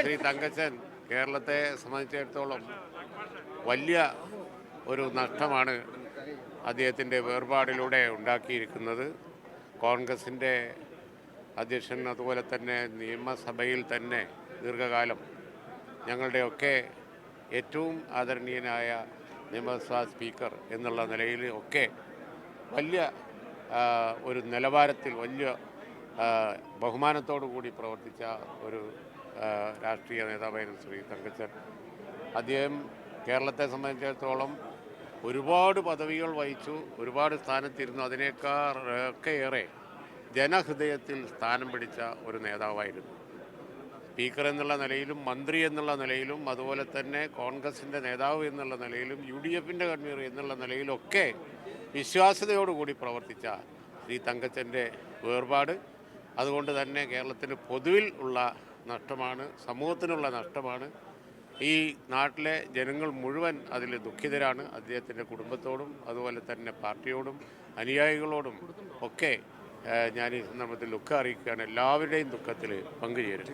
ശ്രീ തങ്കച്ചൻ കേരളത്തെ സംബന്ധിച്ചിടത്തോളം വലിയ ഒരു നഷ്ടമാണ് അദ്ദേഹത്തിൻ്റെ വേർപാടിലൂടെ ഉണ്ടാക്കിയിരിക്കുന്നത്. കോൺഗ്രസിൻ്റെ അധ്യക്ഷൻ, അതുപോലെ തന്നെ നിയമസഭയിൽ തന്നെ ദീർഘകാലം ഞങ്ങളുടെയൊക്കെ ഏറ്റവും ആദരണീയനായ നിയമസഭാ സ്പീക്കർ എന്നുള്ള നിലയിൽ ഒക്കെ വലിയ ഒരു നിലവാരത്തിൽ വലിയ ബഹുമാനത്തോടു കൂടി പ്രവർത്തിച്ച ഒരു രാഷ്ട്രീയ നേതാവായിരുന്നു ശ്രീ തങ്കച്ചൻ. അദ്ദേഹം കേരളത്തെ സംബന്ധിച്ചിടത്തോളം ഒരുപാട് പദവികൾ വഹിച്ചു, ഒരുപാട് സ്ഥാനത്തിരുന്നു. അതിനേക്കാളൊക്കെ ഏറെ ജനഹൃദയത്തിൽ സ്ഥാനം പിടിച്ച ഒരു നേതാവായിരുന്നു. സ്പീക്കർ എന്നുള്ള നിലയിലും മന്ത്രി എന്നുള്ള നിലയിലും അതുപോലെ തന്നെ കോൺഗ്രസിൻ്റെ നേതാവ് എന്നുള്ള നിലയിലും UDFൻ്റെ കൺവീനർ എന്നുള്ള നിലയിലൊക്കെ വിശ്വാസ്യതയോടുകൂടി പ്രവർത്തിച്ച ശ്രീ തങ്കച്ചൻ്റെ വേർപാട് അതുകൊണ്ട് തന്നെ കേരളത്തിന് പൊതുവിൽ ഉള്ള നഷ്ടമാണ്, സമൂഹത്തിനുള്ള നഷ്ടമാണ്. ഈ നാട്ടിലെ ജനങ്ങൾ മുഴുവൻ അതിൽ ദുഃഖിതരാണ്. അദ്ദേഹത്തിൻ്റെ കുടുംബത്തോടും അതുപോലെ തന്നെ പാർട്ടിയോടും അനുയായികളോടും ഒക്കെ ഞാൻ ഈ സന്ദർഭത്തിൽ ദുഃഖം അറിയിക്കുകയാണ്. എല്ലാവരുടെയും ദുഃഖത്തിൽ പങ്കുചേരും.